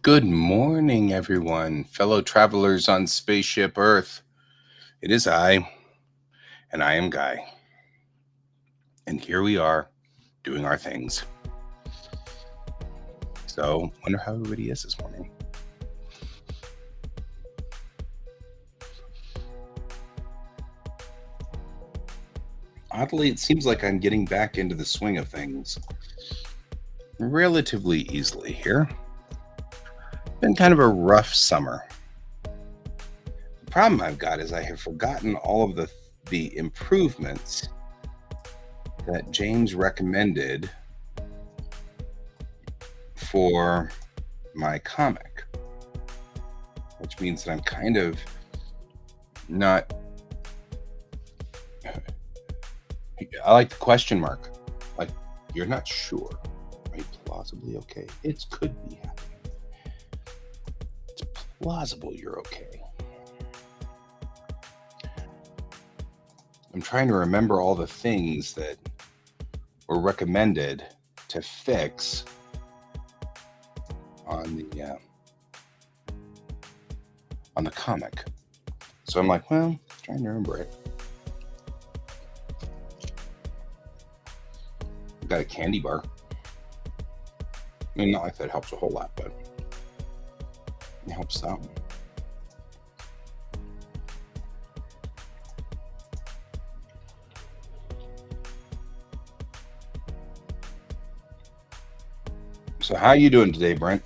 Good morning, everyone, fellow travelers on spaceship Earth. It is I, and I am Guy. And here we are, doing our things. So, wonder how everybody is this morning. Oddly, it seems like I'm getting back into the swing of things relatively easily here. Been kind of a rough summer. The problem I've got is I have forgotten all of the improvements that James recommended for my comic, which means that I'm kind of not. I like the question mark. Like, you're not sure. Are you plausibly okay? It could be happening. It's plausible you're okay. I'm trying to remember all the things that were recommended to fix on the comic. So I'm like, well, trying to remember it. I've got a candy bar. I mean, not like that helps a whole lot, but it helps some. So how you doing today, Brent?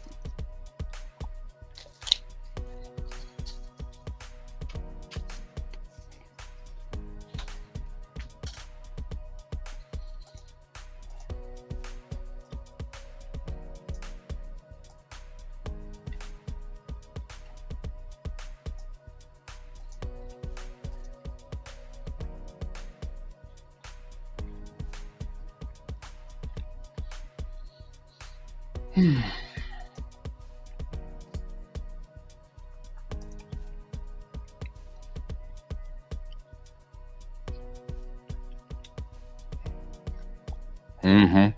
Mm-hmm.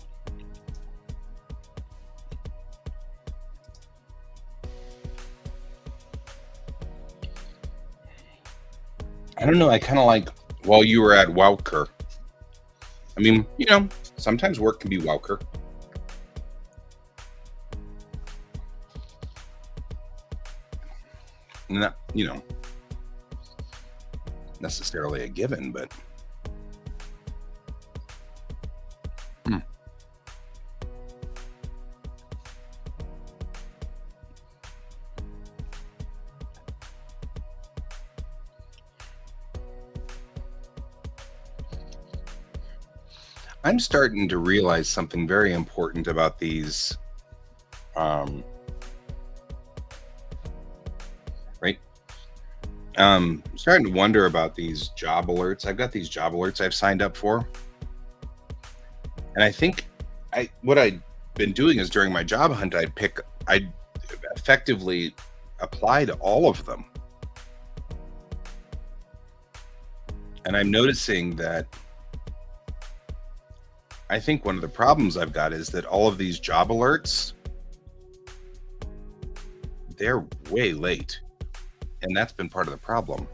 I don't know. I kind of like while you were at Wowker. I mean, sometimes work can be Wowker. Not, necessarily a given, but I'm starting to realize something very important about these, right? Starting to wonder about these job alerts. I've got these job alerts I've signed up for. And I think what I'd been doing is during my job hunt, I'd effectively apply to all of them. And I'm noticing that I think one of the problems I've got is that all of these job alerts, they're way late. And that's been part of the problem.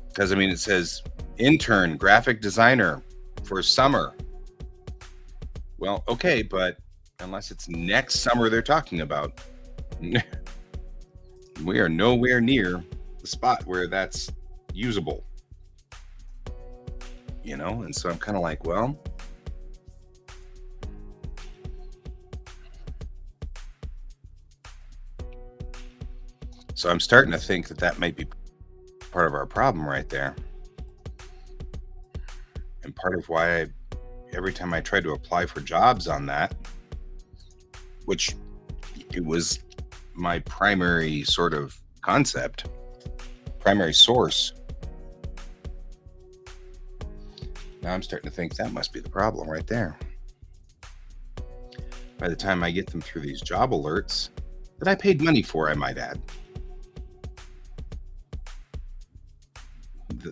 Because, I mean, it says intern, graphic designer for summer. Well, okay, but unless it's next summer they're talking about, we are nowhere near the spot where that's usable. And so I'm kind of like, well, so I'm starting to think that might be part of our problem right there. And part of why every time I tried to apply for jobs on that, which it was my primary sort of concept, primary source, now I'm starting to think that must be the problem right there. By the time I get them through these job alerts that I paid money for, I might add,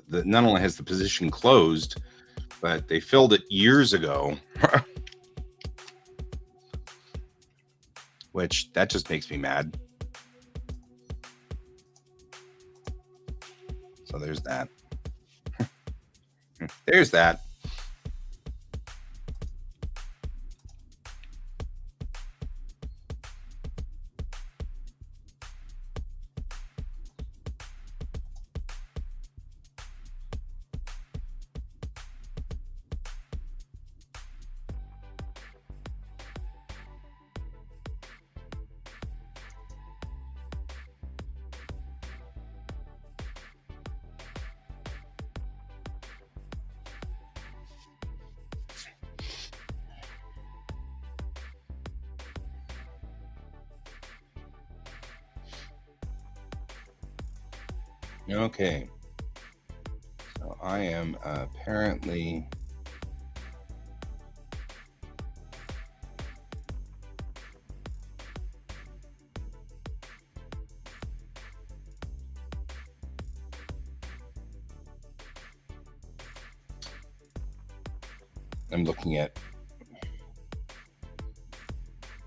that not only has the position closed, but they filled it years ago, which that just makes me mad. So there's that. There's that. Okay. So I am apparently. I'm looking at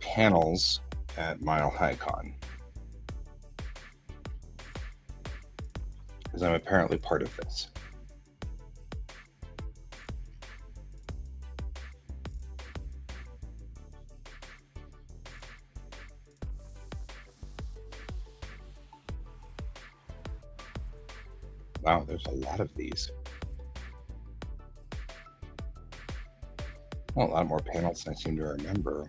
panels at Mile High Con because I'm apparently part of this. Wow, there's a lot of these. Well, a lot more panels than I seem to remember.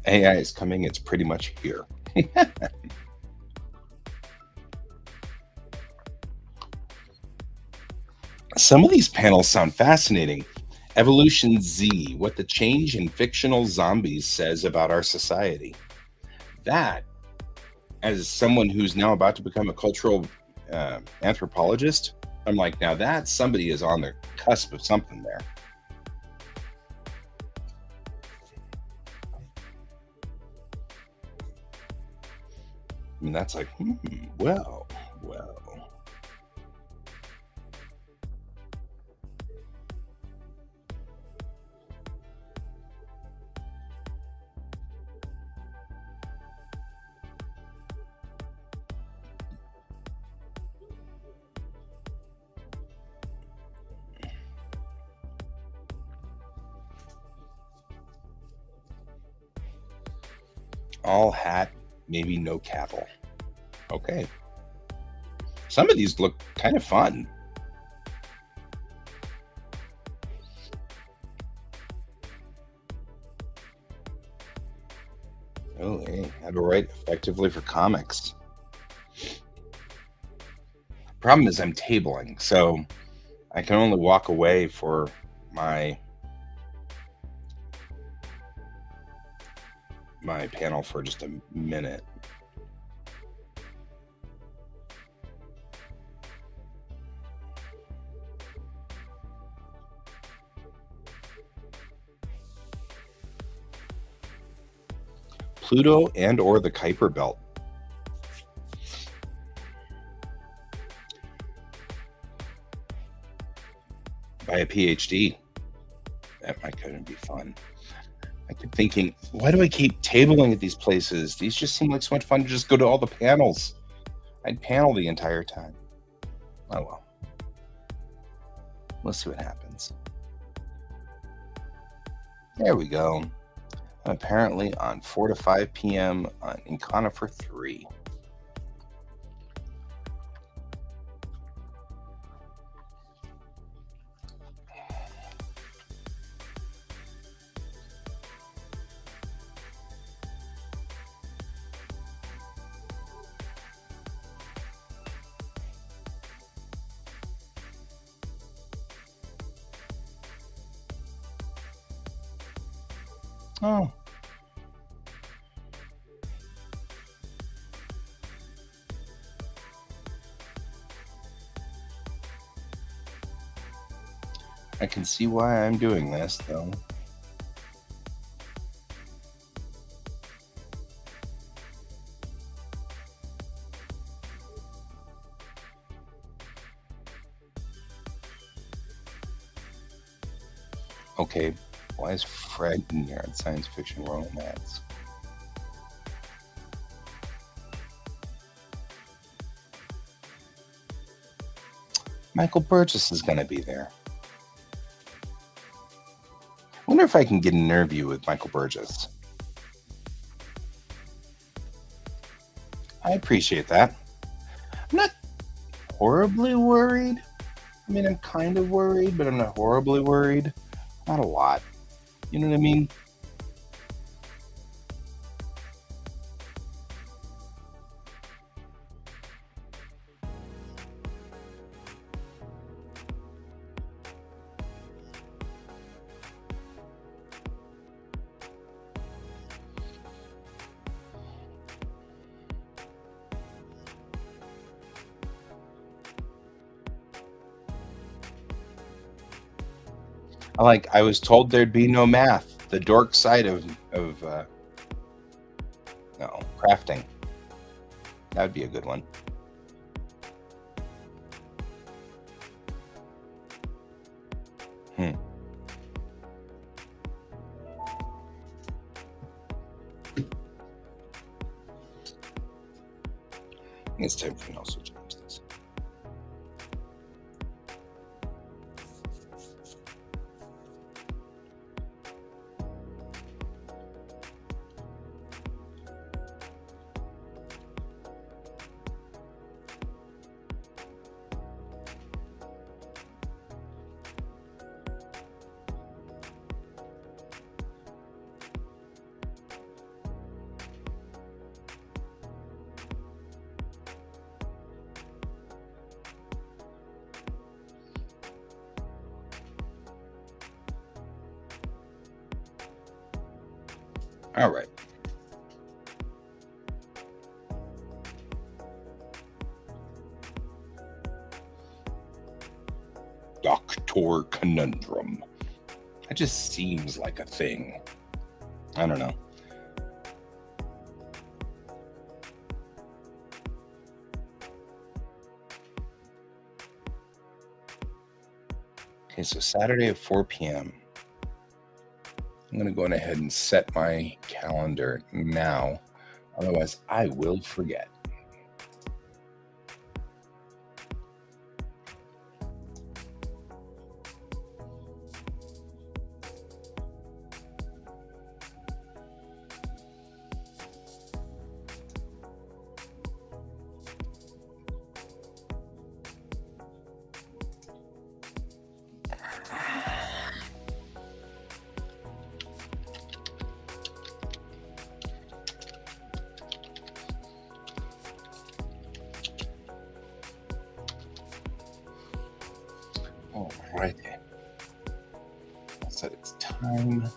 AI is coming. It's pretty much here. Some of these panels sound fascinating. Evolution Z, what the change in fictional zombies says about our society. That, as someone who's now about to become a cultural anthropologist, I'm like, now that somebody is on the cusp of something there. I mean, that's like, well. All hat, maybe no cattle. Okay. Some of these look kind of fun. Oh, hey, how to write effectively for comics. Problem is I'm tabling, so I can only walk away for my panel for just a minute. Pluto and or the Kuiper Belt. By a PhD. That might kind of be fun. I keep thinking, why do I keep tabling at these places? These just seem like so much fun to just go to all the panels. I'd panel the entire time. Oh well. Let's see what happens. There we go. Apparently on 4 to 5 p.m. in Conifer 3. Oh. I can see why I'm doing this, though. Okay, why is Fred in here on science fiction romance? Michael Burgess is going to be there. Wonder if I can get an interview with Michael Burgess. I appreciate that. I'm not horribly worried. I mean, I'm kind of worried, but I'm not horribly worried. Not a lot. You know what I mean? I was told there'd be no math. The dork side of no crafting. That would be a good one. Hmm. I think it's time for me also to change this. All right. Doctor Conundrum. That just seems like a thing. I don't know. Okay, so Saturday at 4 p.m. I'm going to go ahead and set my calendar now. Otherwise, I will forget. All right. I'll set its time.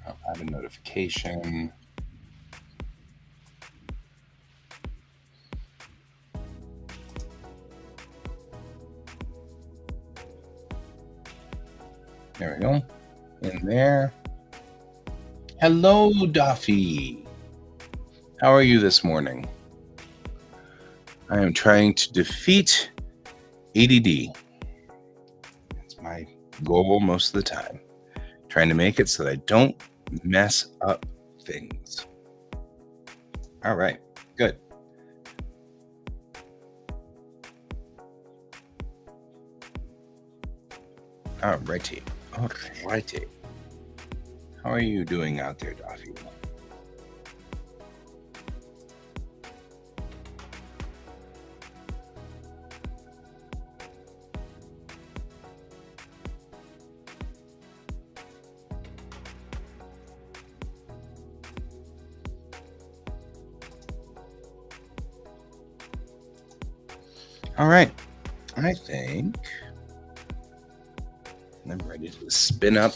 I'll add a notification. There we go. In there. Hello, Duffy. How are you this morning? I am trying to defeat ADD. It's my goal most of the time. Trying to make it so that I don't mess up things. All right, good. All righty. All righty. How are you doing out there, Duffy? All right. I think I'm ready to spin up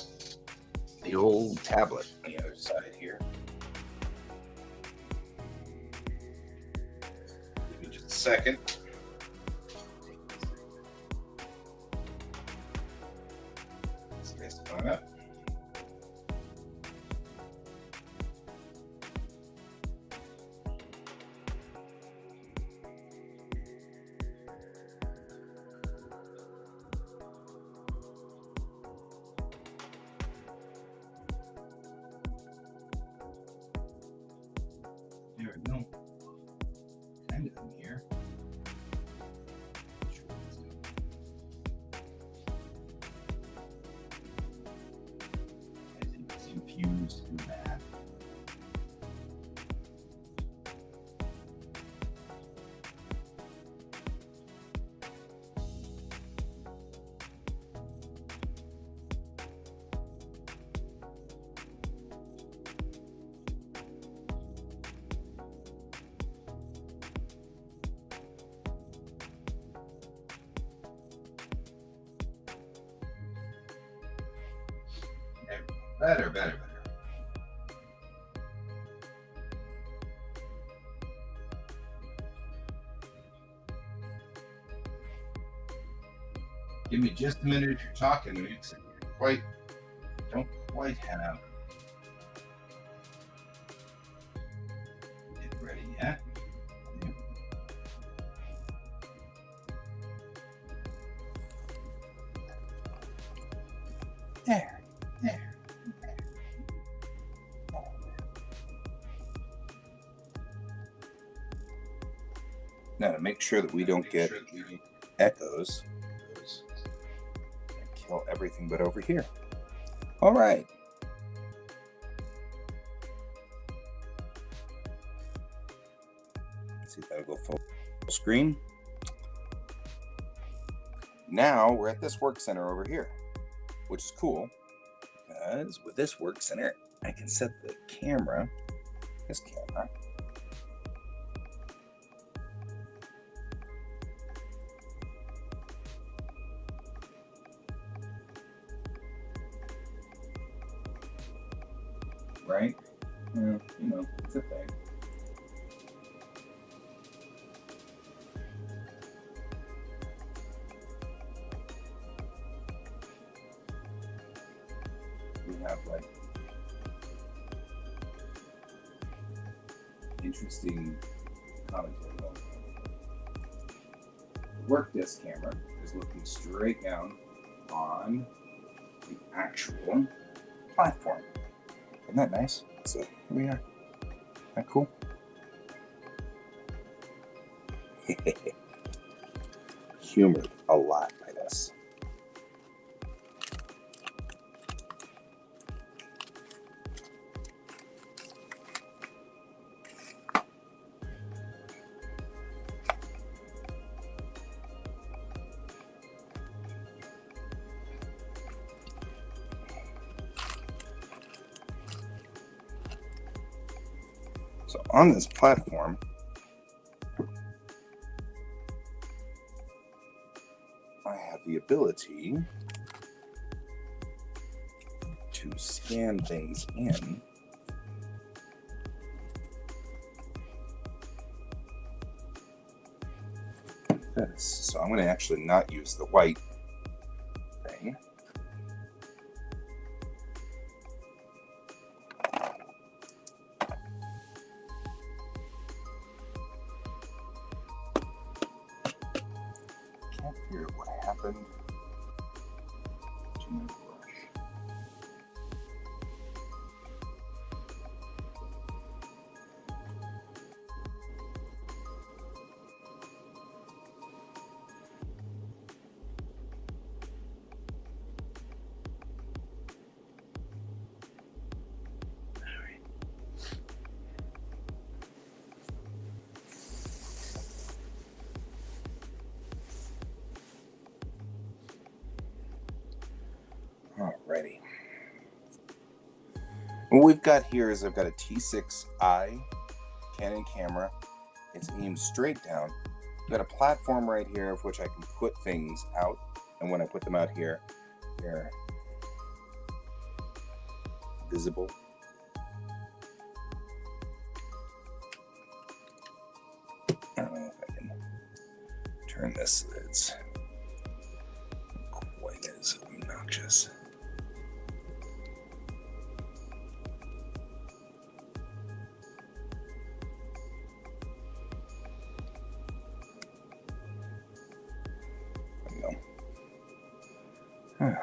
the old tablet on the other side here. Give me just a second. This guy's coming up. Better, better, better. Give me just a minute if you're talking. It's don't quite have it ready yet. There, there. Now to make sure that we don't get echoes, and kill everything but over here. All right. Let's see if that'll go full screen. Now we're at this work center over here, which is cool because with this work center, I can set the camera, this camera, right? Well, you know, it's a thing. We have like interesting commentary. The work desk camera is looking straight down on the actual platform. Isn't that nice? So here we are. Isn't that cool? Humored a lot by this. So on this platform, I have the ability to scan things in. Like this. So I'm going to actually not use the white thing. Can't figure out what happened to my brush. Alrighty. What we've got here is I've got a T6i Canon camera. It's aimed straight down. I've got a platform right here of which I can put things out. And when I put them out here, they're visible. I don't know if I can turn this so that it's not quite as obnoxious.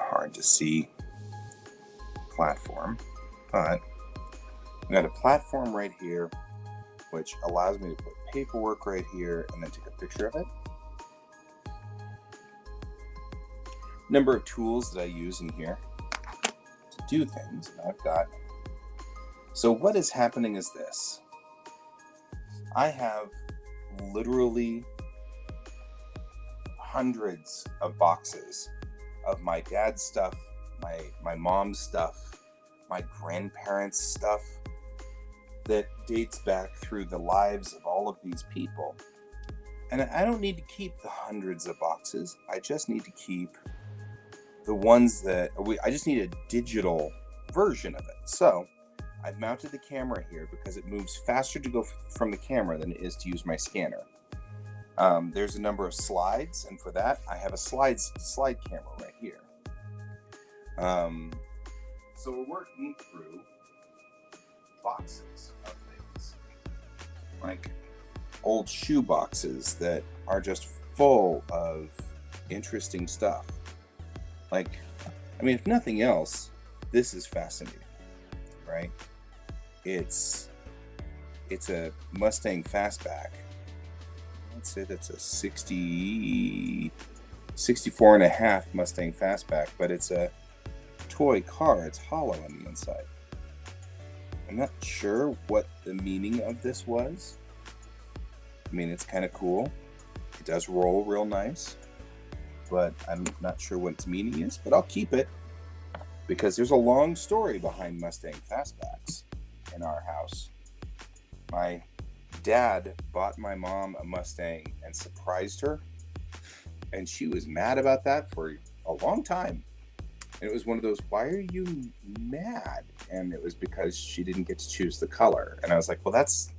Hard to see platform, but I've got a platform right here which allows me to put paperwork right here and then take a picture of it. Number of tools that I use in here to do things. I've got, so what is happening is this. I have literally hundreds of boxes of my dad's stuff, my mom's stuff, my grandparents' stuff that dates back through the lives of all of these people. And I don't need to keep the hundreds of boxes. I just need to keep the ones that I just need a digital version of it. So I've mounted the camera here because it moves faster to go from the camera than it is to use my scanner. There's a number of slides, and for that, I have a slide camera right here. So we're working through boxes of things, like old shoe boxes that are just full of interesting stuff. Like, I mean, if nothing else, this is fascinating, right? It's a Mustang Fastback. I'd say that's a 64 and a half Mustang Fastback, but it's a toy car. It's hollow on the inside. I'm not sure what the meaning of this was. I mean, it's kind of cool. It does roll real nice, but I'm not sure what its meaning is, but I'll keep it because there's a long story behind Mustang Fastbacks in our house. My dad bought my mom a Mustang and surprised her, and she was mad about that for a long time. And it was one of those, why are you mad? And it was because she didn't get to choose the color. And I was like, well, that's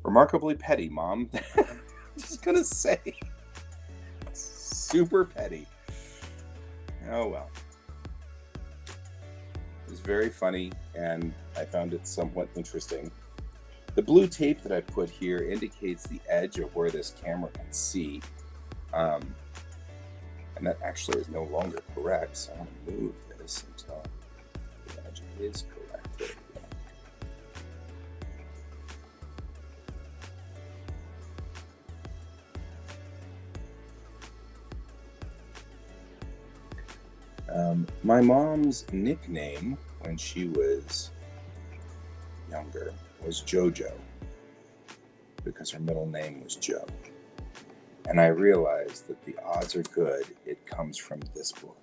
remarkably petty, Mom. I'm just gonna say, super petty. Oh well. It was very funny, and I found it somewhat interesting. The blue tape that I put here indicates the edge of where this camera can see. And that actually is no longer correct, so I'm going to move this until the edge is correct. There we go. My mom's nickname when she was younger was JoJo, because her middle name was Joe. And I realized that the odds are good it comes from this book.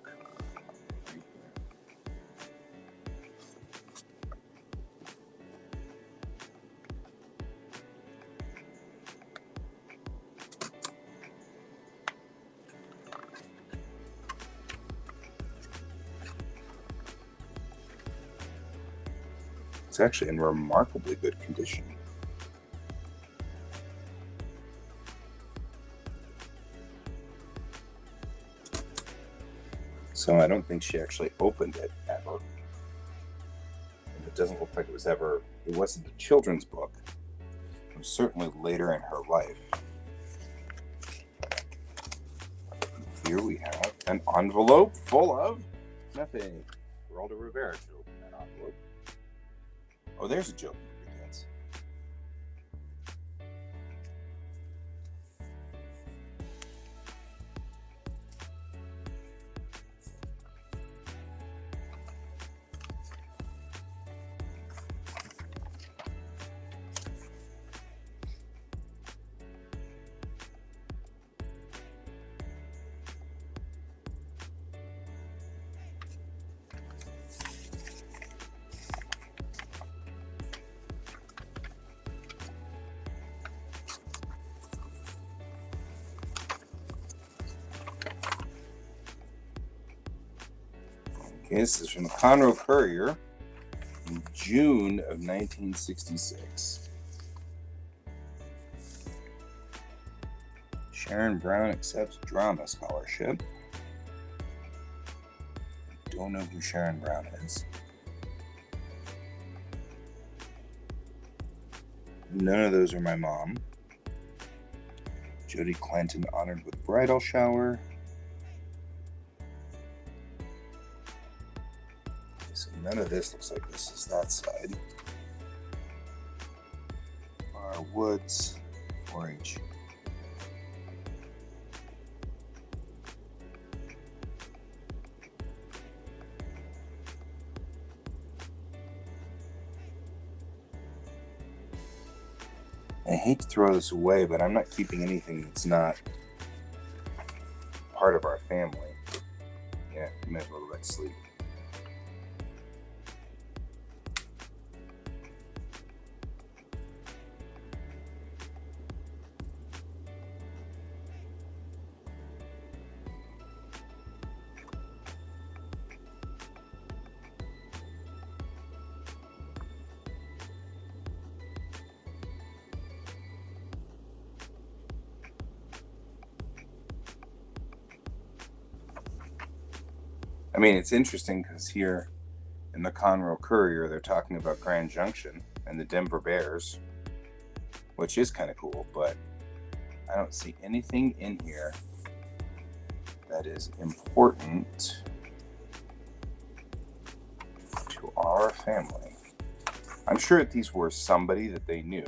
It's actually in remarkably good condition. So I don't think she actually opened it ever. And it doesn't look like it wasn't a children's book. It was certainly later in her life. Here we have an envelope full of nothing. Geraldo Rivera should open that envelope. Oh, there's a joke ingredients. Okay, this is from the Conroe Courier in June of 1966. Sharon Brown accepts drama scholarship. Don't know who Sharon Brown is. None of those are my mom. Jody Clanton honored with bridal shower. So none of this looks like this is that side. Woods, 4-H. I hate to throw this away, but I'm not keeping anything that's not part of our family. Yeah, you might as well let it sleep. I mean, it's interesting because here in the Conroe Courier, they're talking about Grand Junction and the Denver Bears, which is kind of cool, but I don't see anything in here that is important to our family. I'm sure that these were somebody that they knew.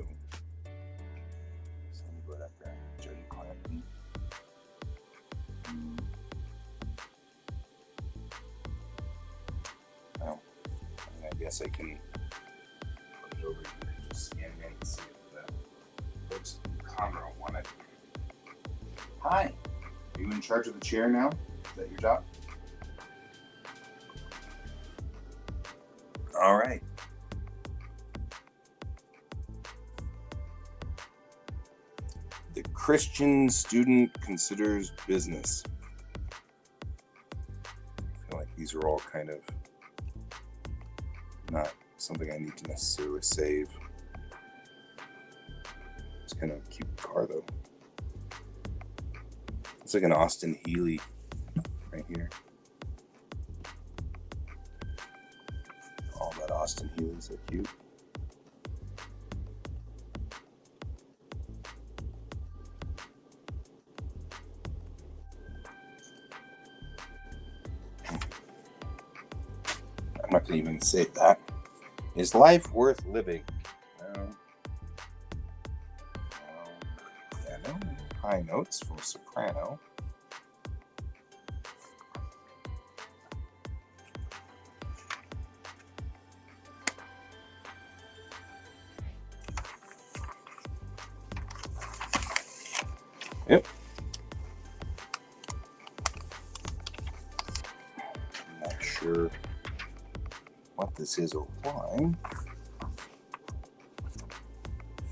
So let me go up there. Jody Clanton. Well, I guess I can put it over here and just scan it in and see if the folks in Conroe want it. Hi. Are you in charge of the chair now? Is that your job? All right. The Christian student considers business. I feel like these are all kind of not something I need to necessarily save. It's kind of a cute car though. It's like an Austin Healey right here. All that Austin Healey's so cute. I'm not going to even say that. Is life worth living? Piano, high notes from soprano. Yep. I'm not sure what this is or why.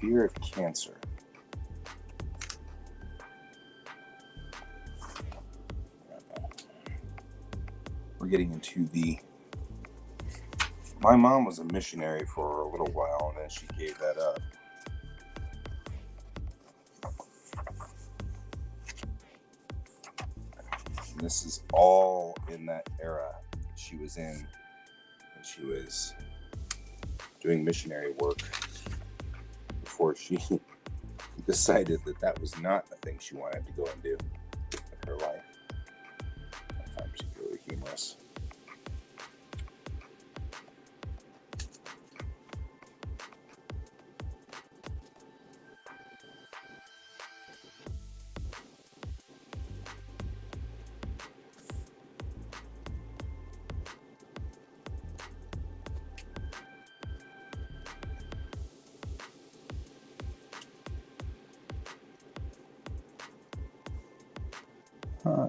Fear of cancer. We're getting into the... My mom was a missionary for a little while and then she gave that up. And this is all in that era she was in. And she was doing missionary work before she decided that that was not the thing she wanted to go and do with her life. I find particularly humorous.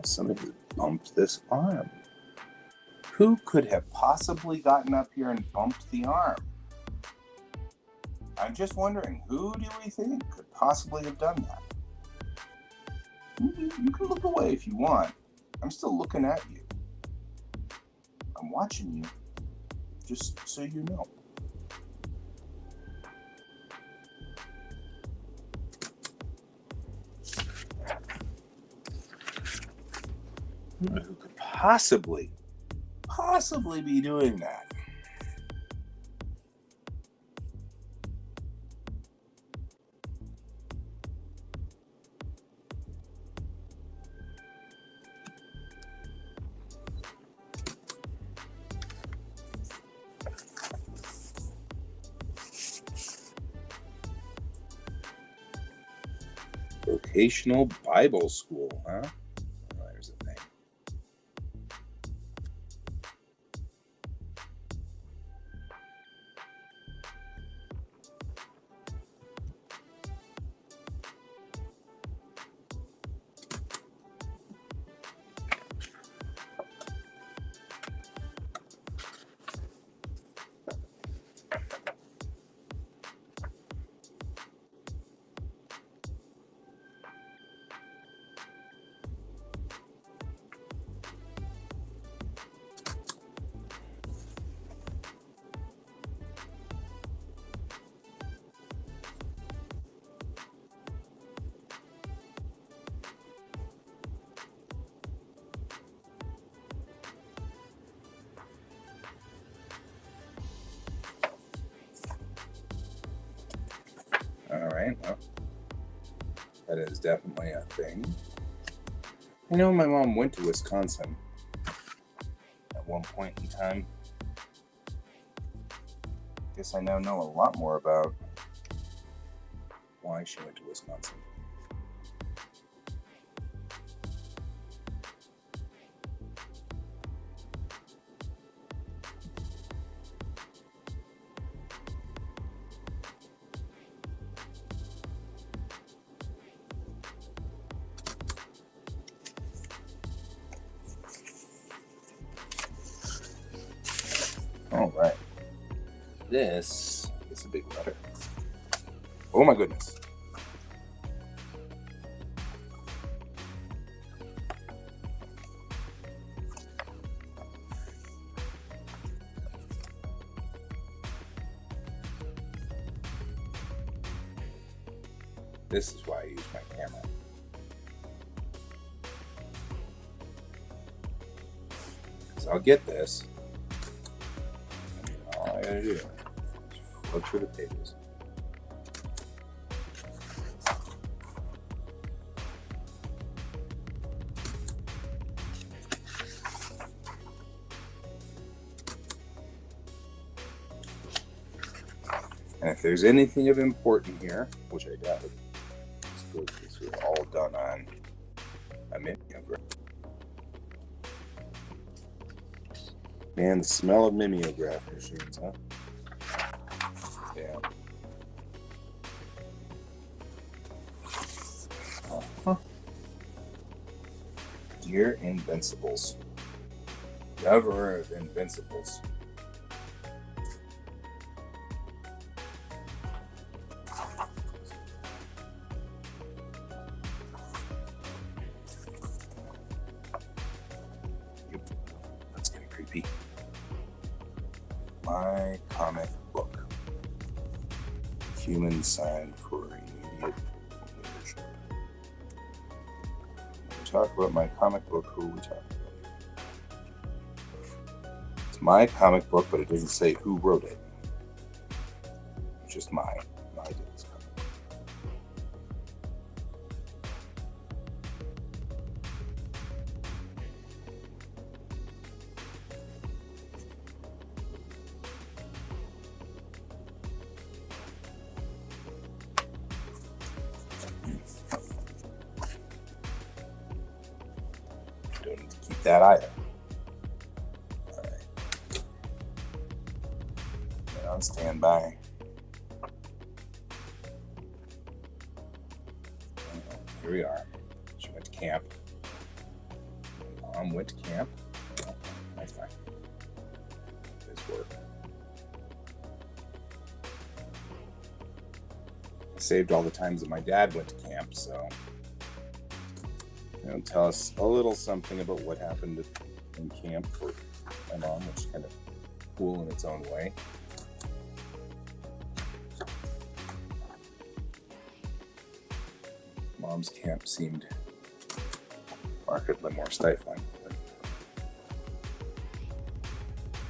Somebody has bumped this arm. Who could have possibly gotten up here and bumped the arm? I'm just wondering, who do we think could possibly have done that? You can look away if you want. I'm still looking at you. I'm watching you, just so you know. Who could possibly be doing that? Vocational Bible School, huh? Oh, there's a thing. right, well, that is definitely a thing. I know my mom went to Wisconsin at one point in time. Guess I now know a lot more about why she went to Wisconsin. All right. This is a big letter. Oh my goodness. This is why I use my camera. Because I'll get this. And all I gotta do is flip through the pages. And if there's anything of importance here, which I doubt, this was all done on a mimeograph. Man, the smell of mimeograph machines, huh? Yeah. Uh-huh. Dear Invincibles. Never of Invincibles. That's getting creepy. My comic book. Human sign for immediate leadership. When we talk about my comic book, who are we talking about? It's my comic book, but it doesn't say who wrote it. It's just mine. I did this comic book. Don't need to keep that either. Alright. Get on standby. Here we are. She went to camp. Mom went to camp. Oh, that's fine. This work. I saved all the times that my dad went to camp, so tell us a little something about what happened in camp for my mom, which is kind of cool in its own way. Mom's camp seemed markedly more stifling. But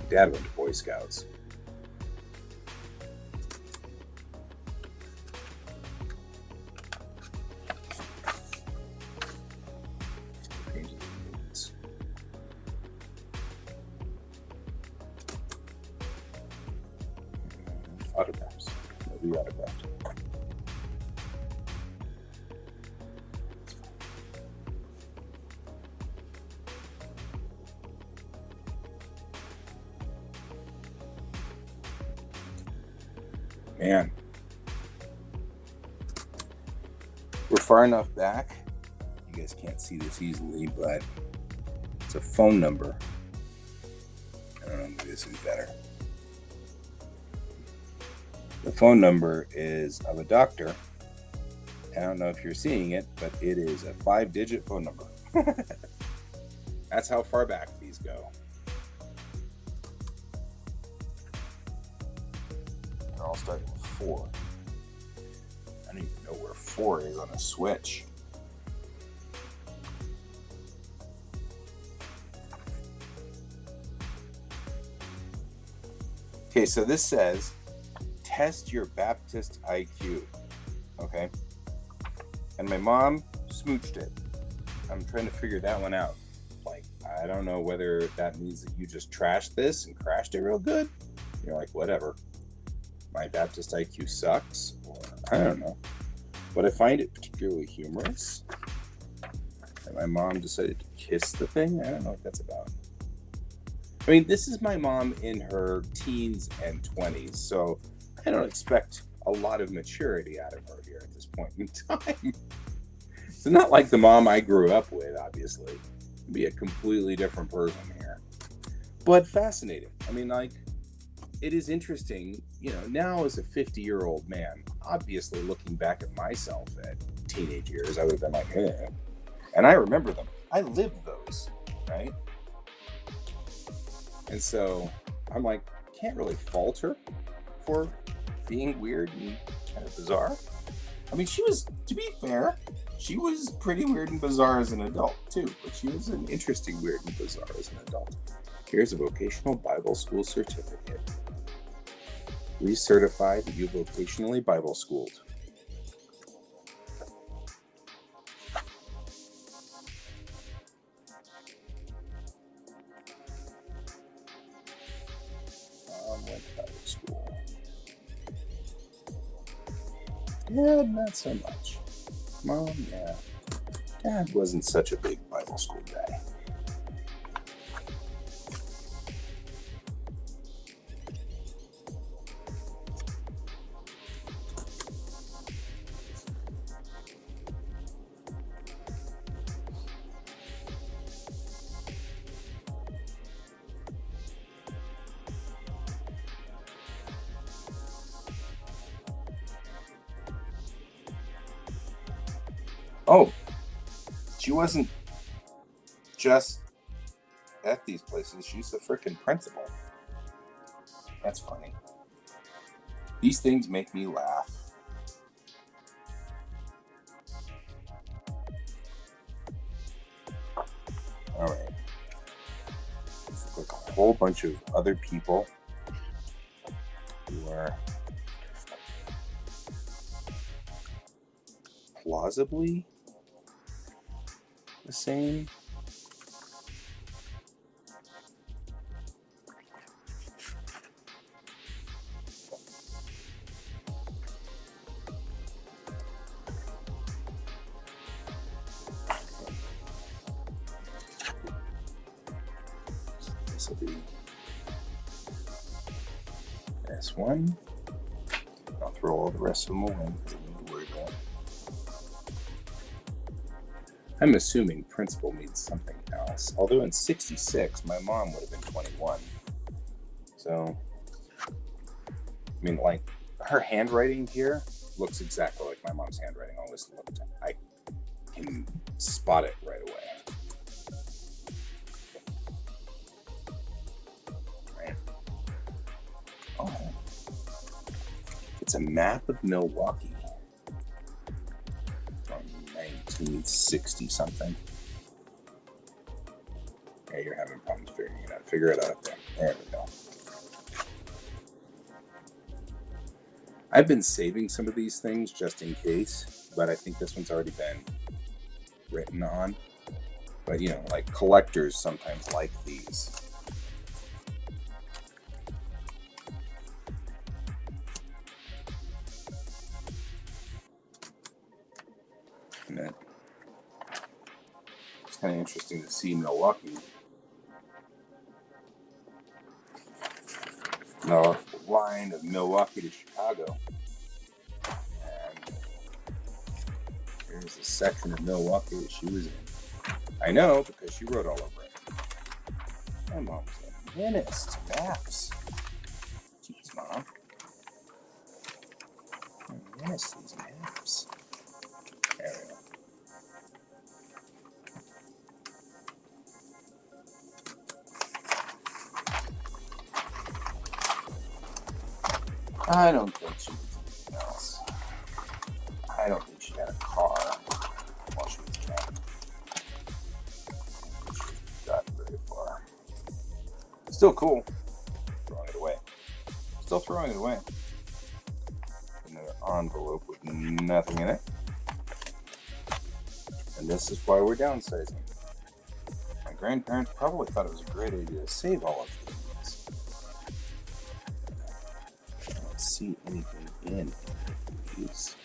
Dad went to Boy Scouts. Autographs. Movie autographed. Man, we're far enough back. You guys can't see this easily, but it's a phone number. I don't know, maybe this is better. The phone number is of a doctor. I don't know if you're seeing it, but it is a 5-digit phone number. That's how far back these go. They're all starting with 4. I don't even know where 4 is on a switch. Okay, so this says, test your Baptist IQ. Okay. And my mom smooched it. I'm trying to figure that one out. Like, I don't know whether that means that you just trashed this and crashed it real good. You're like, whatever. My Baptist IQ sucks, or I don't know. But I find it particularly humorous that my mom decided to kiss the thing. I don't know what that's about. I mean, this is my mom in her teens and 20s, so I don't expect a lot of maturity out of her here at this point in time. It's not like the mom I grew up with, obviously. It'd be a completely different person here. But fascinating. I mean, like, it is interesting, now as a 50-year-old man, obviously looking back at myself at teenage years, I would have been like, eh. And I remember them. I lived those, right? And so I'm like, can't really fault her for being weird and kind of bizarre. I mean, to be fair, she was pretty weird and bizarre as an adult, too. But she was an interesting weird and bizarre as an adult. Here's a vocational Bible school certificate. We certify that you vocationally Bible schooled. Went to Bible school. Dad, not so much. Mom, yeah. Dad wasn't such a big Bible school guy. Oh, she wasn't just at these places. She's the frickin' principal. That's funny. These things make me laugh. All right. There's like a whole bunch of other people who are plausibly the same. This will be S1. I'll throw all the rest of them away because I don't need to worry about it. I'm assuming principal means something else. Although in 66, my mom would have been 21. So, I mean, like, her handwriting here looks exactly like my mom's handwriting always looked. I can spot it right away. Right? Oh. It's a map of Milwaukee. 1960 something. Yeah, you're having problems figuring it out. Figure it out up there. There we go. I've been saving some of these things just in case, but I think this one's already been written on. But like collectors sometimes like these. And then it's kind of interesting to see Milwaukee. The line of Milwaukee to Chicago. And here's a section of Milwaukee that she was in. I know because she wrote all over it. My mom's a menace to maps. Jeez, Mom. I menace these maps. There we go. I don't think she did anything else. I don't think she had a car while she was camping. She got very far. Still cool. Throwing it away. Still throwing it away. And there envelope with nothing in it. And this is why we're downsizing. My grandparents probably thought it was a great idea to save all of these. I don't see anything in these.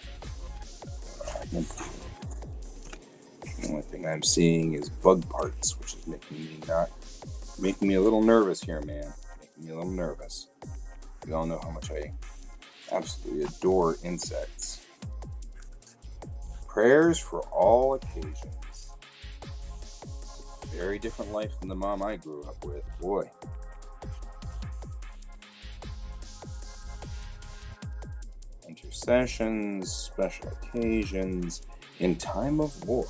Empty. The only thing I'm seeing is bug parts, which is making me a little nervous here, man. Making me a little nervous. You all know how much I absolutely adore insects. Prayers for all occasions. Very different life than the mom I grew up with. Boy. Intercessions, special occasions, in time of war.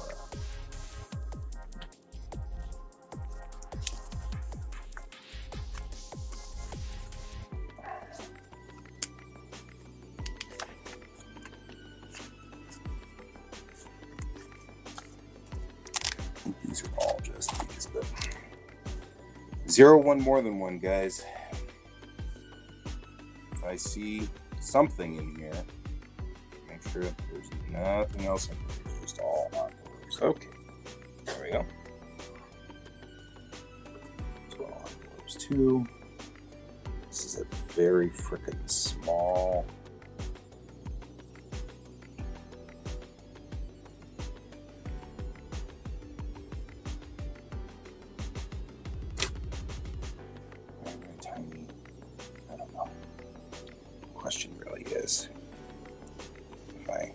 These are all just these, but 01 more than one, guys. If I see something in here, make sure that there's nothing else in here. It's just all envelopes. Okay, there we go. So all envelopes too. This is a very frickin' small. Tiny. I don't know. Question really is, if I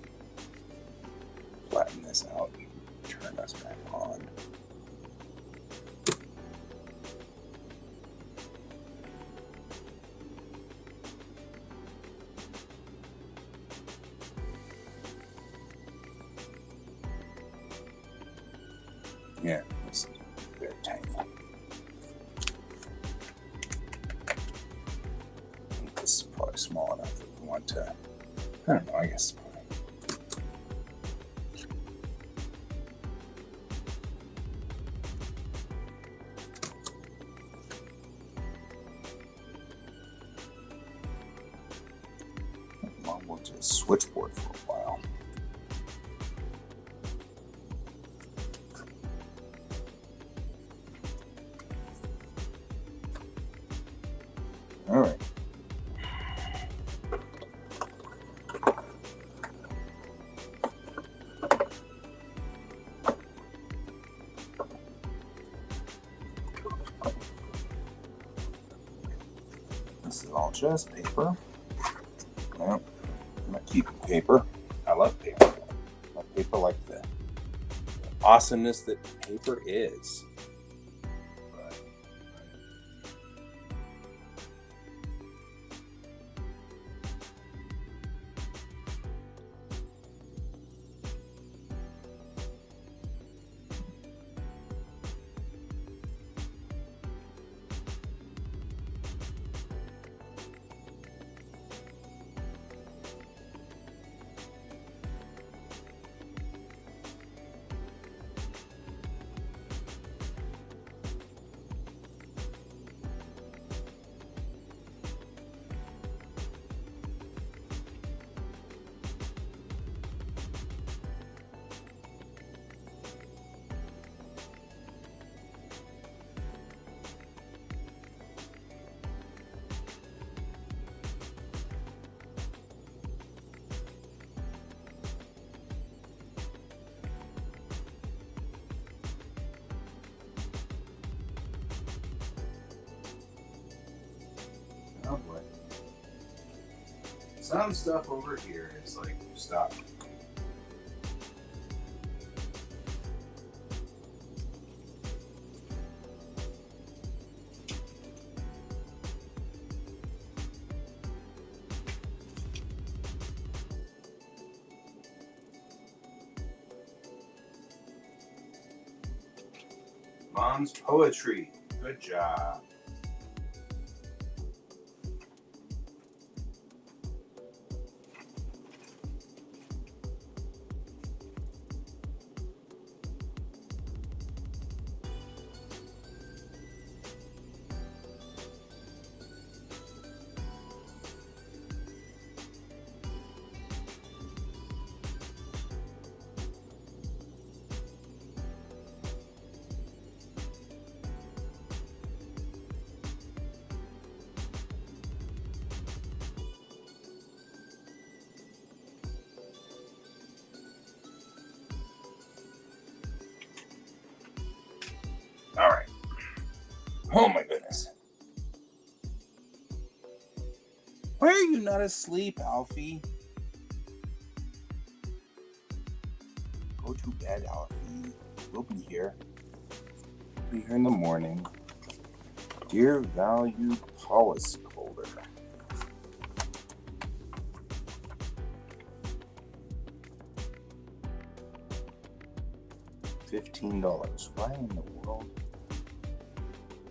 flatten this out and turn us back on. Yeah, this is very tiny. This is probably small enough that we want to, I don't know, I guess. Well, we'll just switchboard for a while. All right. This is all just paper. Well, I'm not keeping paper. I love paper. I love paper like the awesomeness that paper is. Oh boy. Some stuff over here is like, stop. Mom's poetry. Good job. Oh my goodness. Why are you not asleep, Alfie? Go to bed, Alfie. We'll be here. We'll be here in the morning. Dear valued policy holder. $15. Why in the world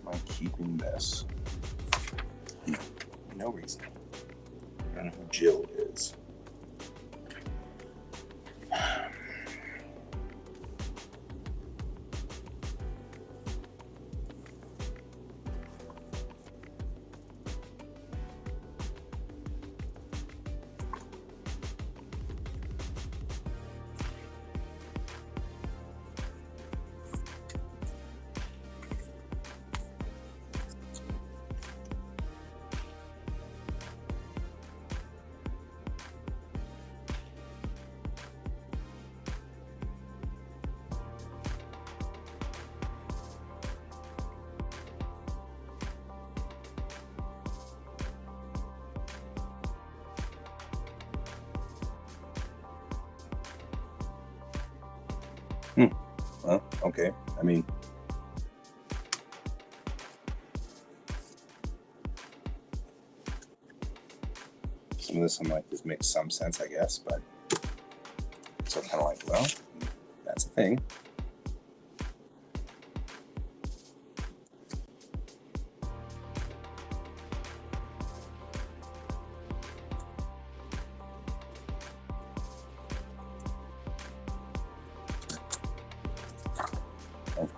am I keeping this? No reason. I don't know who Jill is. Well, okay. I mean, some of this I'm like, this makes some sense, I guess, but so kind of like, well, that's a thing.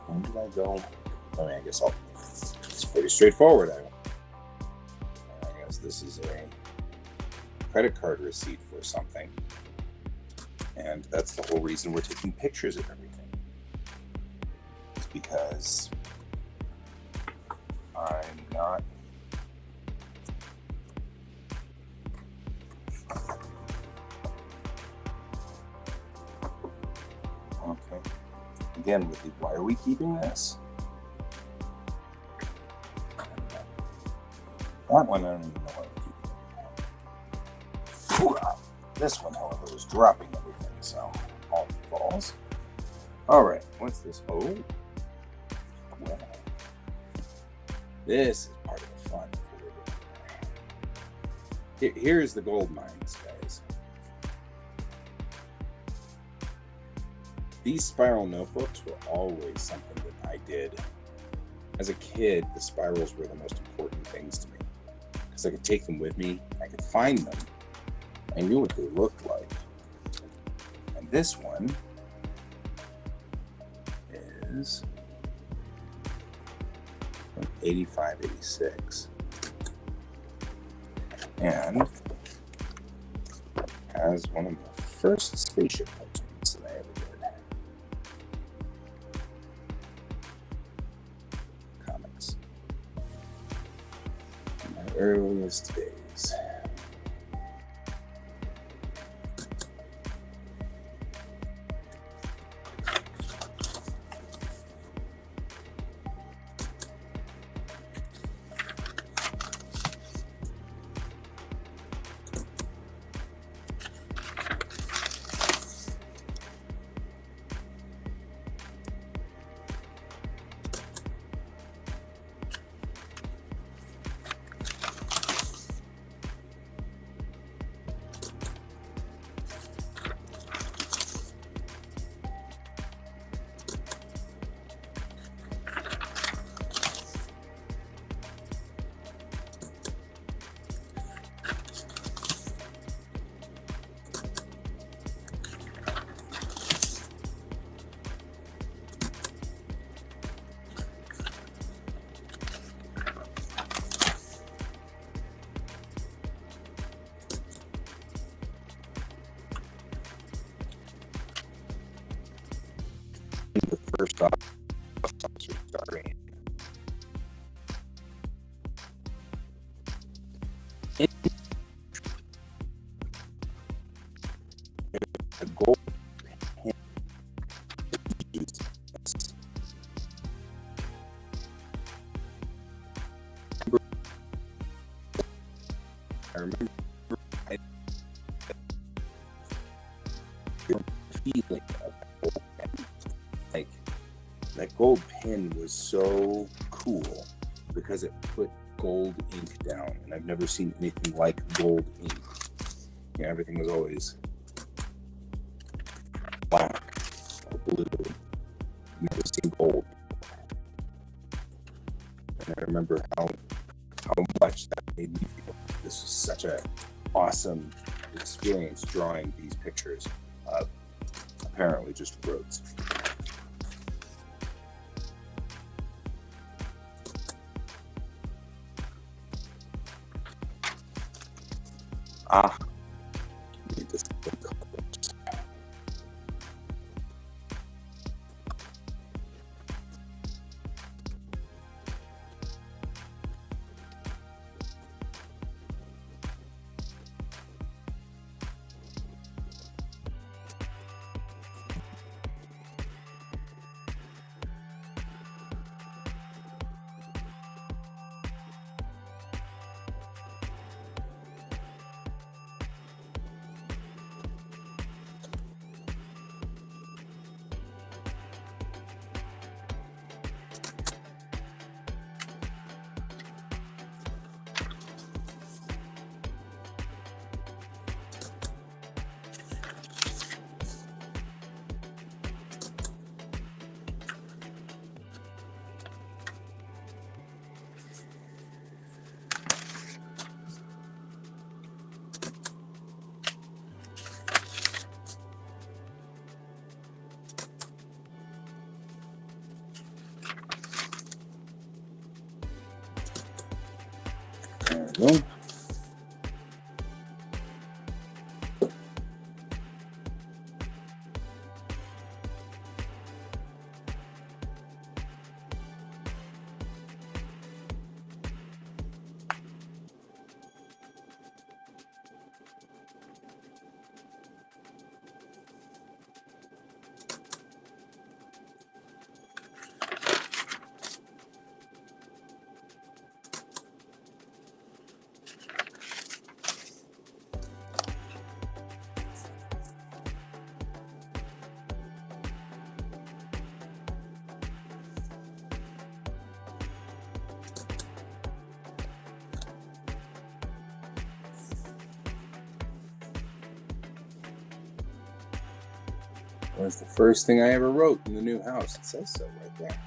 When did I go? I mean, I guess it's pretty straightforward. I guess this is a credit card receipt for something. And that's the whole reason we're taking pictures of everything. It's because I'm not... Okay. Again, with the, why are we keeping this? That one, I don't even know what I'm keeping. This one, however, was dropping everything, so all falls. All right, what's this? Oh, well, this is part of the fun. Here's the gold mines, guys. These spiral notebooks were always something that I did. As a kid, the spirals were the most important things to me because I could take them with me, I could find them, I knew what they looked like. And this one is 85, 86. And has one of the first spaceship cartoons that I ever did. Comics. In my earliest days. First off, starting the gold pen used feeling of that gold pen. Like, that gold pen was so cool because it put gold ink down, and I've never seen anything like gold ink. Yeah, everything was always black or blue. Never seen gold. And I remember how much that made me feel. This was such an awesome experience drawing these pictures of apparently just roads. Need this. There we go. Was the first thing I ever wrote in the new house. It says so right there.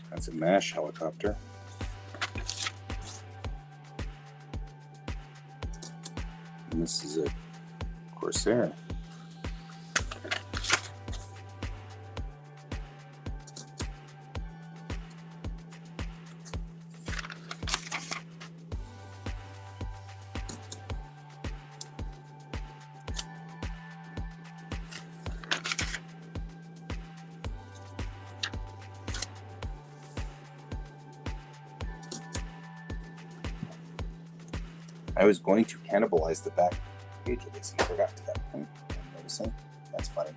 That's a MASH helicopter. And this is a Quasar. I was going to cannibalize the back page of this and forgot to that point. I'm noticing. That's funny.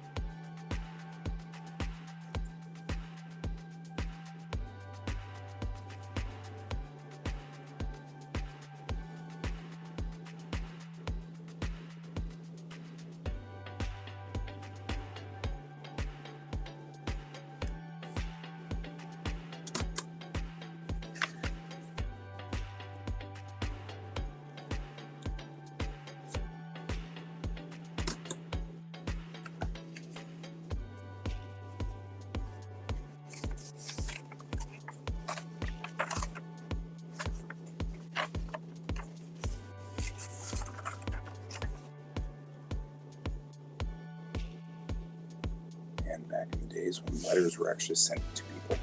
And back in the days when letters were actually sent to people.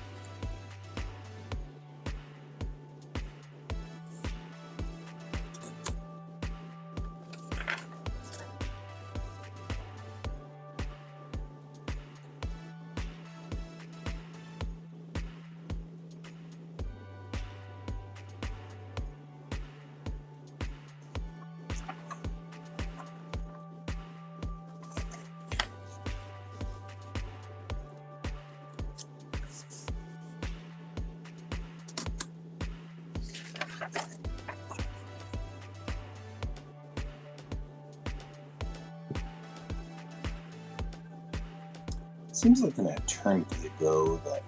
Seems like an eternity ago that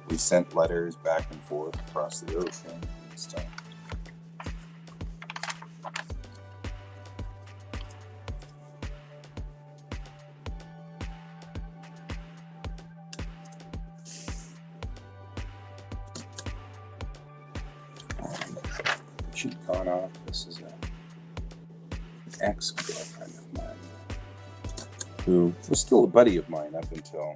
we sent letters back and forth across the ocean and stuff. She'd gone off. This is an ex-girlfriend of mine who was still a buddy of mine up until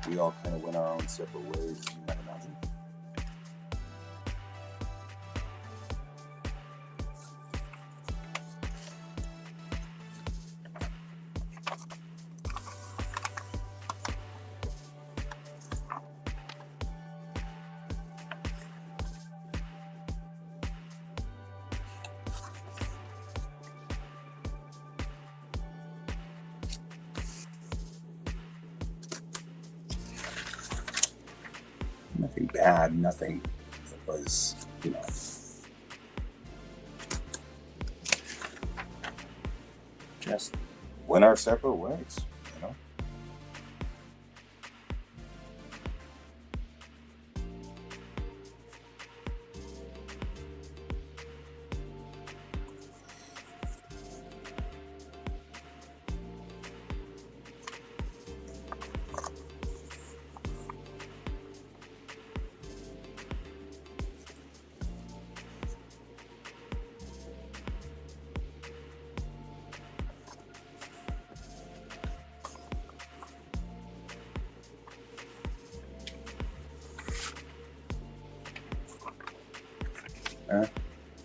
we all kind of went our own separate ways, as you might imagine. Nothing bad, nothing that was, just went our separate ways,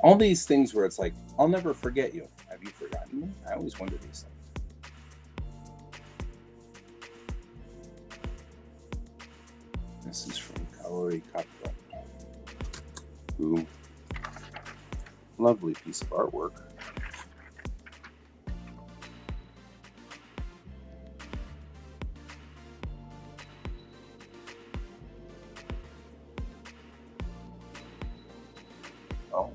all these things where it's like, I'll never forget you. Have you forgotten me? I always wonder these things. This is from Kaori Kato, who, lovely piece of artwork. Oh.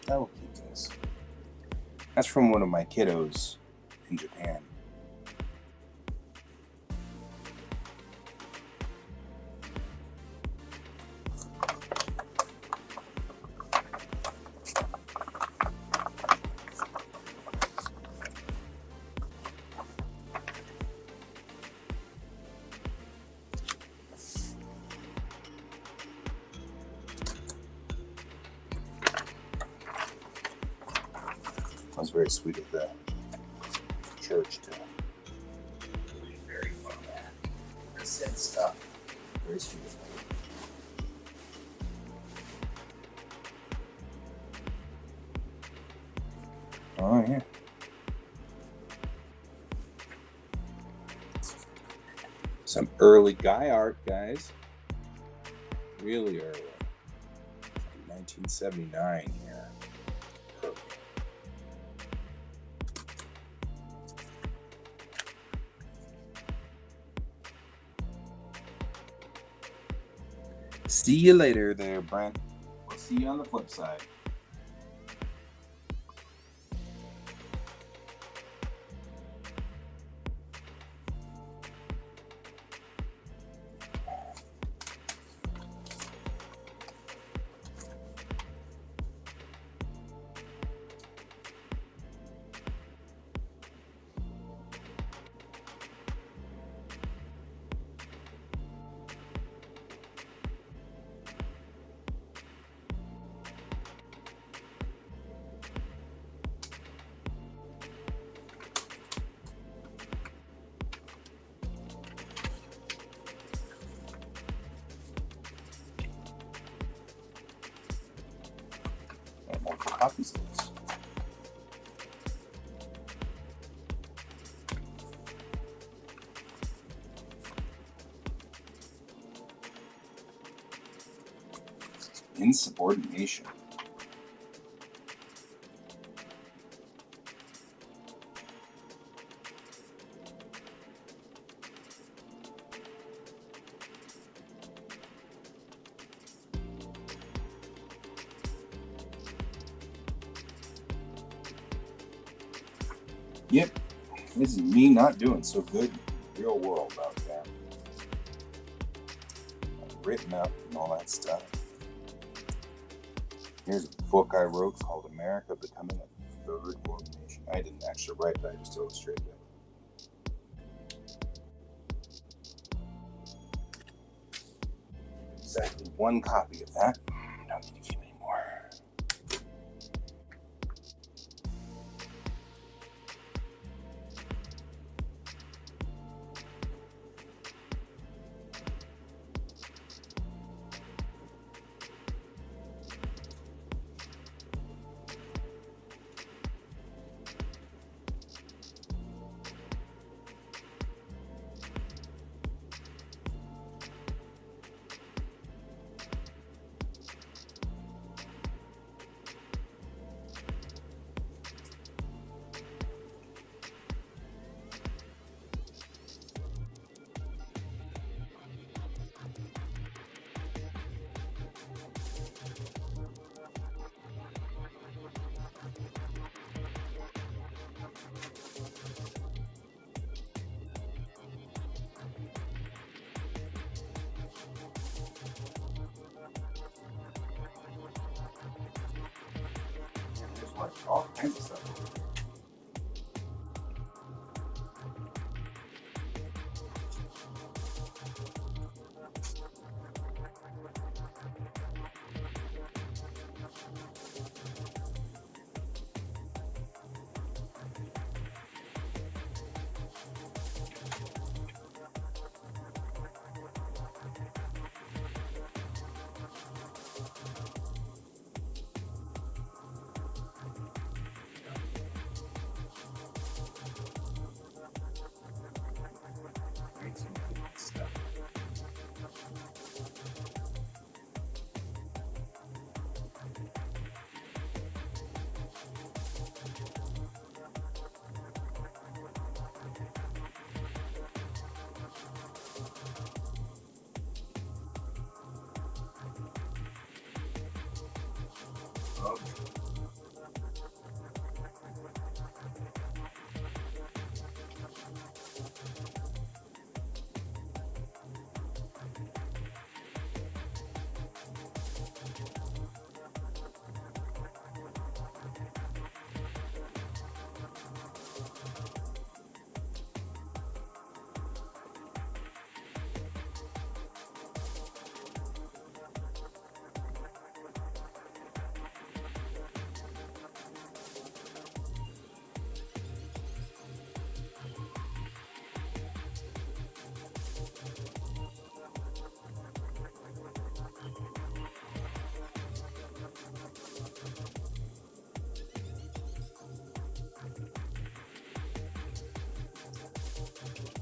I will keep this. That's from one of my kiddos in Japan. It was very sweet of the church to really very fun that said stuff. Very sweet of them. Oh yeah. Some early guy art, guys. Really early. 1979 here. See you later there, Brent. We'll see you on the flip side. Copies of this. insubordination. Yep, this is me not doing so good in the real world out there. I'm written up and all that stuff. Here's a book I wrote called America Becoming a Third World Nation. I didn't actually write it, I just illustrated it. Exactly one copy of that. Don't need to keep any more. There's like all kinds of stuff.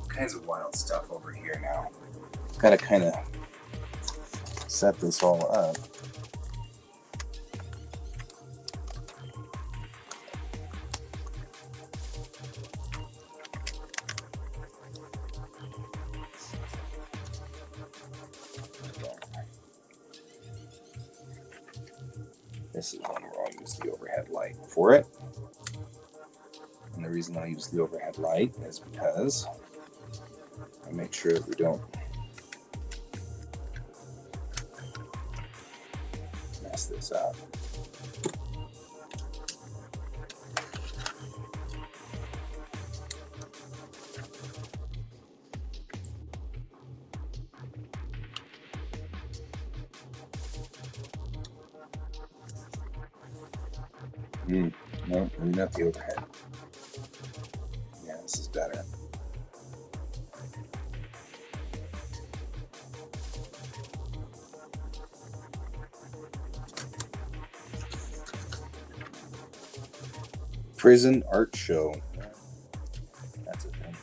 Kinds of wild stuff over here now. Gotta kind of set this all up. This is one where I'll use the overhead light for it. And the reason I use the overhead light is because I make sure that we don't mess this up. No, maybe not the overhead. Yeah, this is better. Prison art show. That's a thing.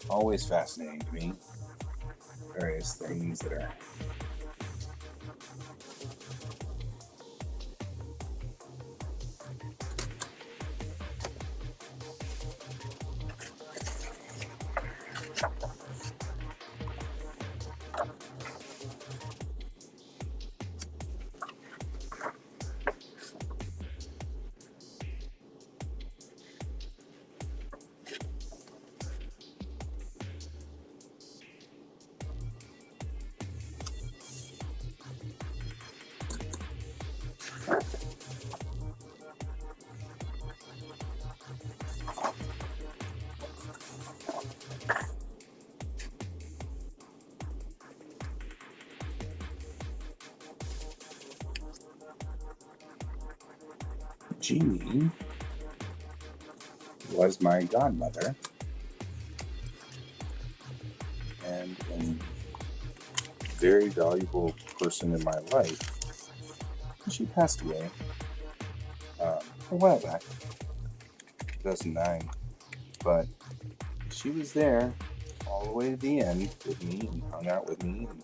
Always fascinating to me. Various things that are Jeannie was my godmother and a very valuable person in my life. She passed away a while back, 2009, but she was there all the way to the end with me and hung out with me. And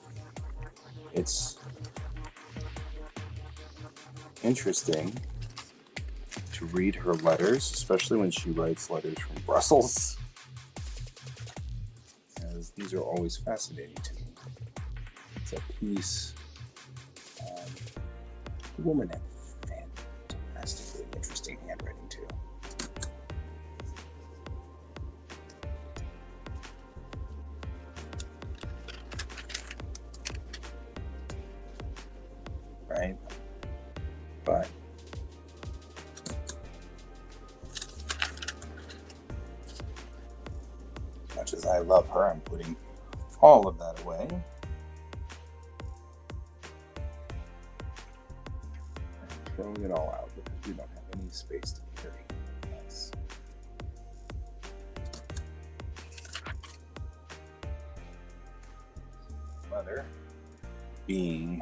it's interesting to read her letters, especially when she writes letters from Brussels, as these are always fascinating to me. It's a piece. The woman had fantastically interesting handwriting too. Right? But much as I love her, I'm putting all of that away. And throwing it all out because we don't have any space to carry this. Mother being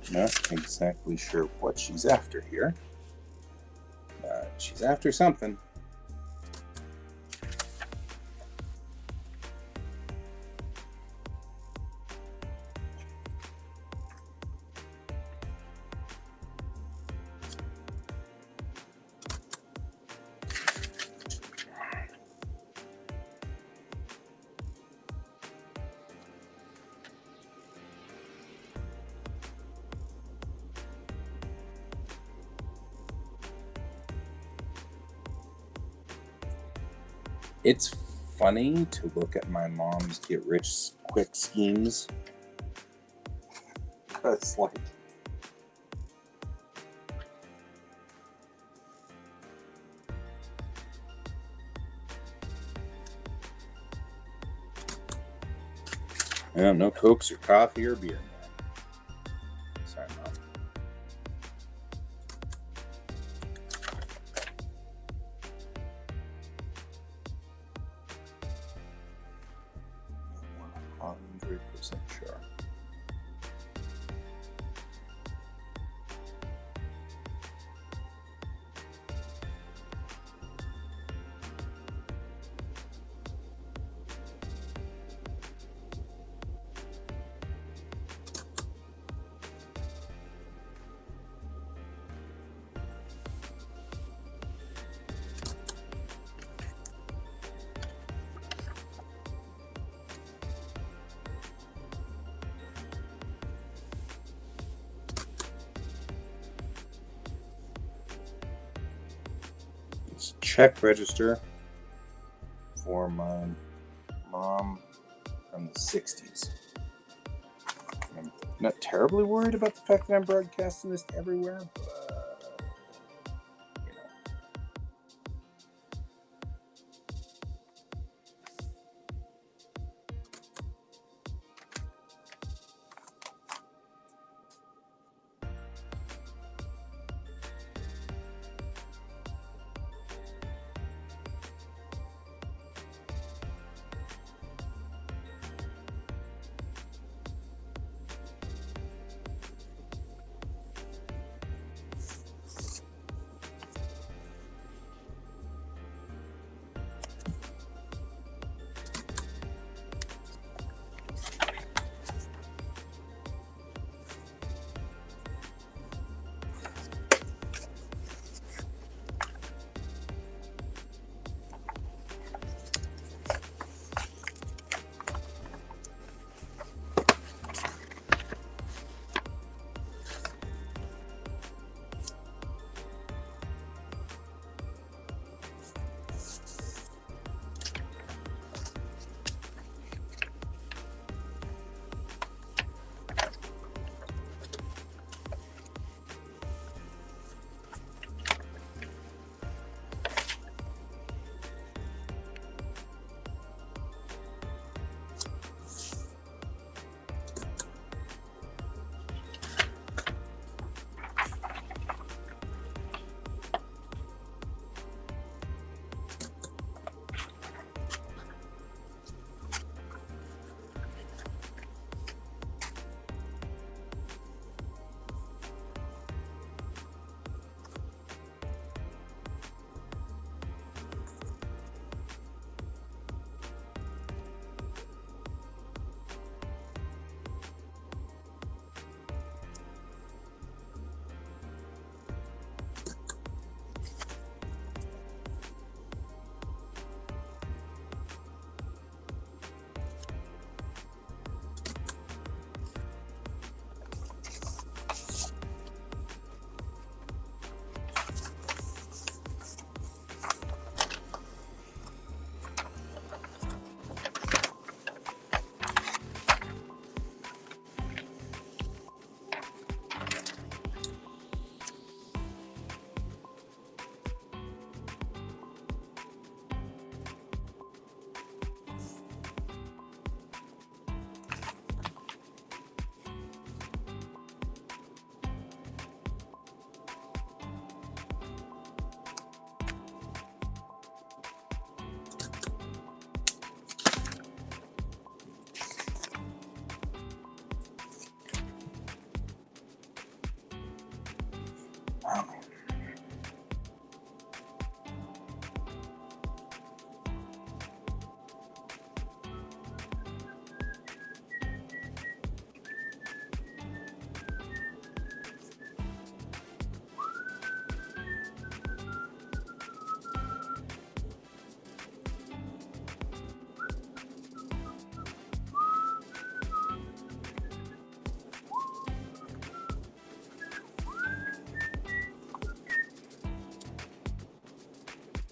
not exactly sure what she's after here. She's after something. It's funny to look at my mom's get-rich-quick schemes. Because, like, no Cokes or coffee or beer. Sorry, Mom. I'm 100% sure. Check register for my mom from the 60s. I'm not terribly worried about the fact that I'm broadcasting this everywhere, but you know.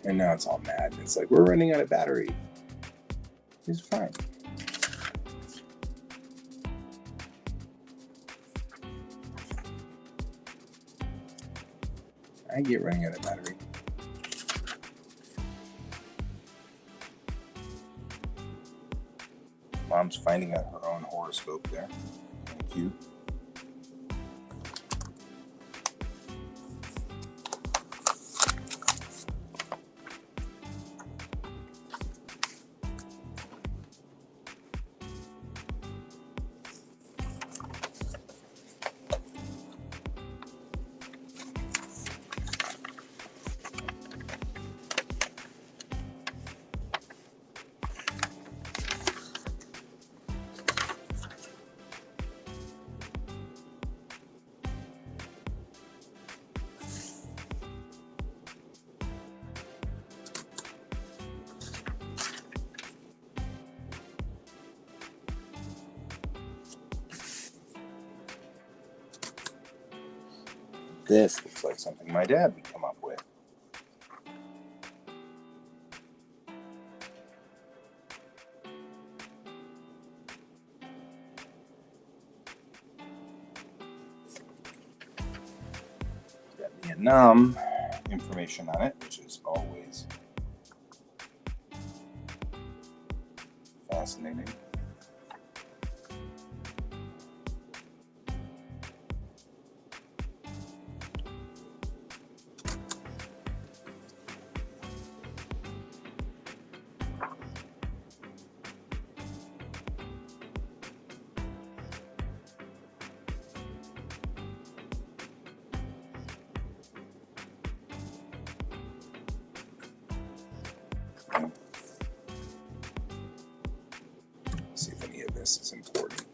And now it's all mad. It's like, we're running out of battery. It's fine. I get running out of battery. Mom's finding out her own horoscope there. Thank you. This looks like something my dad would come up with. Got Vietnam information on it, which is always fascinating. See if any of this is important.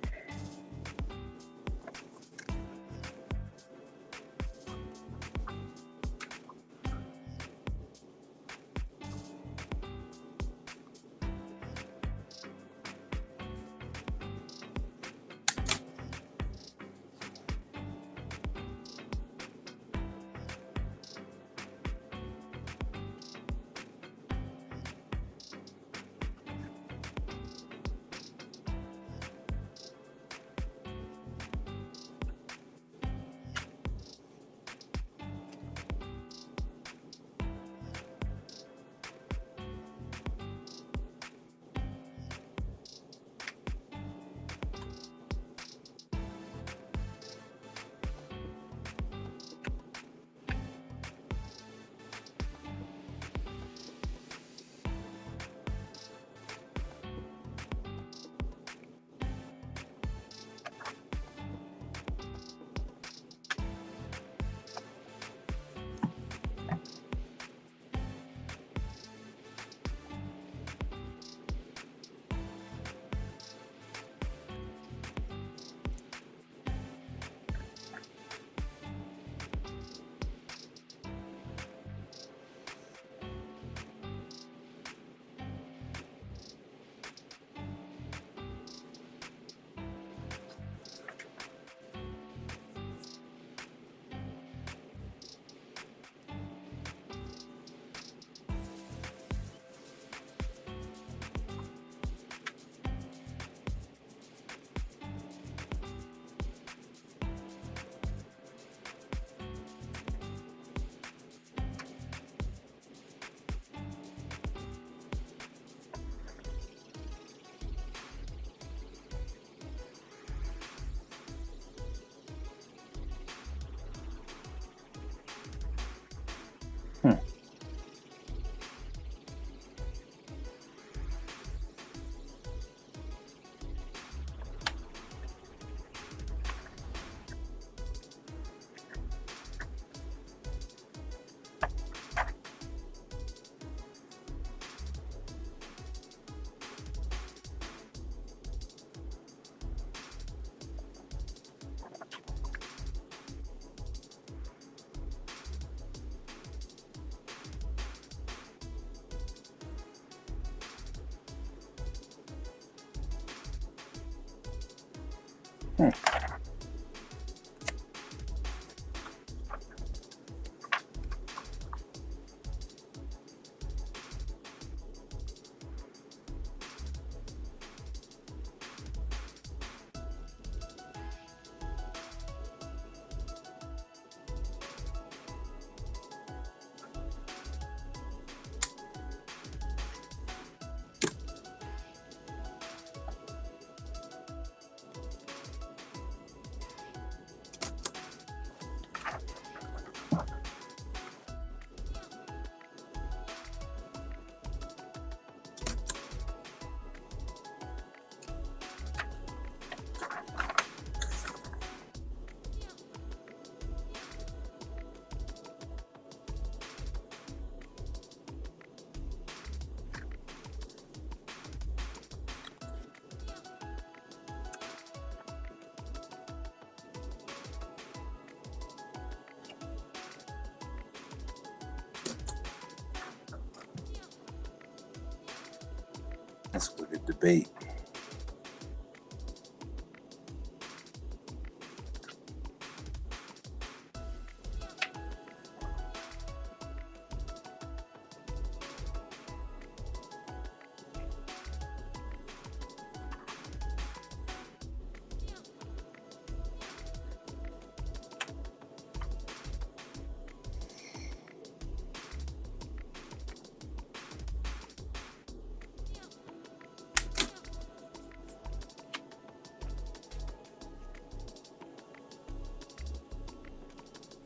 This was a good debate.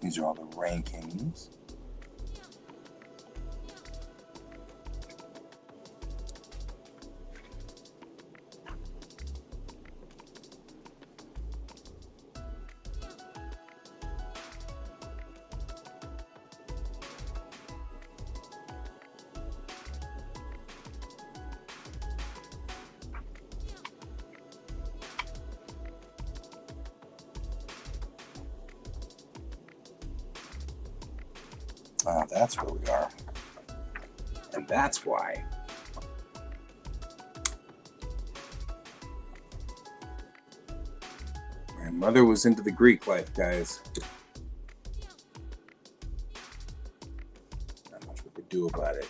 These are all the rankings. That's where we are. And that's why. My mother was into the Greek life, guys. Not much we could do about it.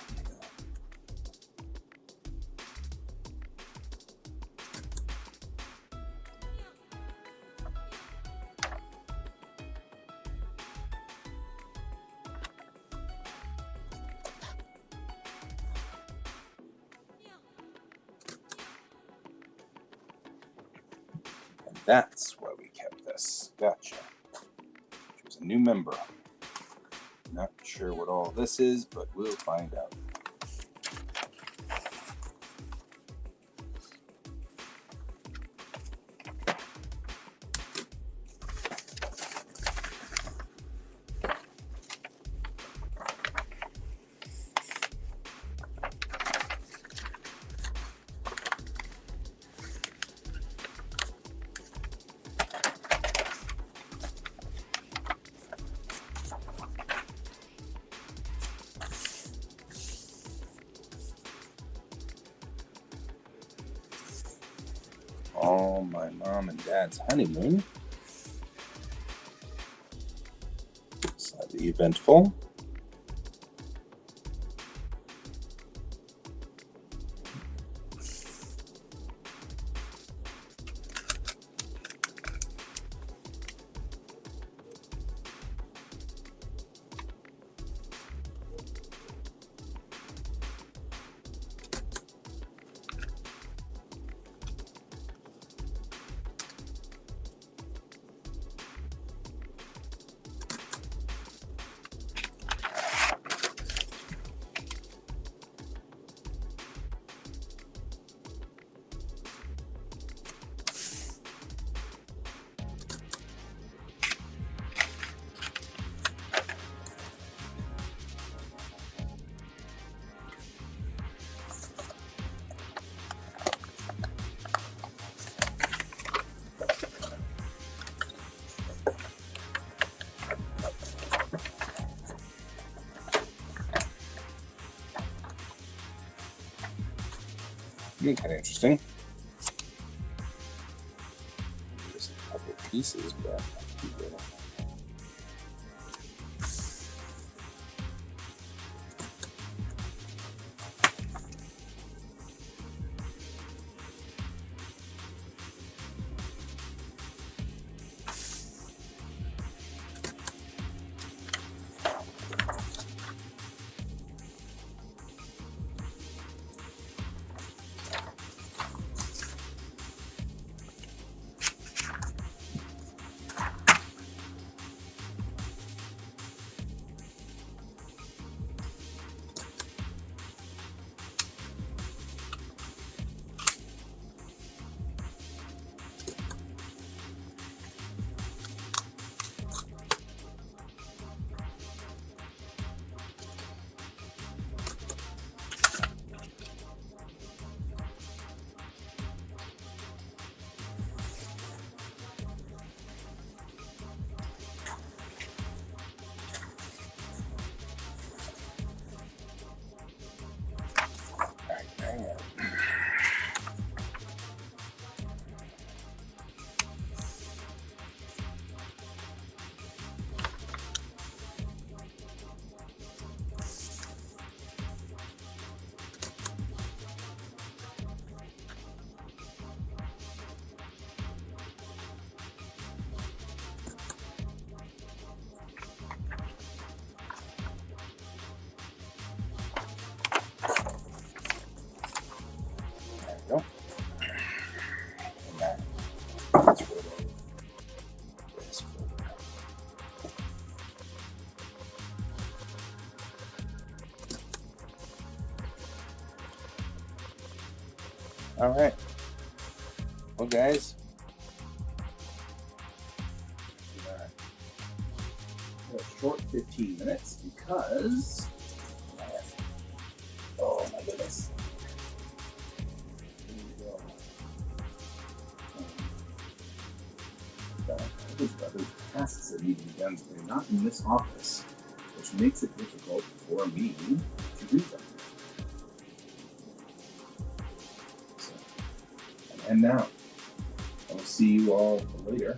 That's why we kept this. Gotcha. She was a new member. Not sure what all this is, but we'll find out. All my mom and dad's honeymoon. Slightly eventful. Kind of interesting. Just a couple pieces, but All right. Well, guys, a short 15 minutes because, oh my goodness. Here we go. Other tasks that need to be done today, not in this office, which makes it difficult for me to do them. So, and now, I will see you all later.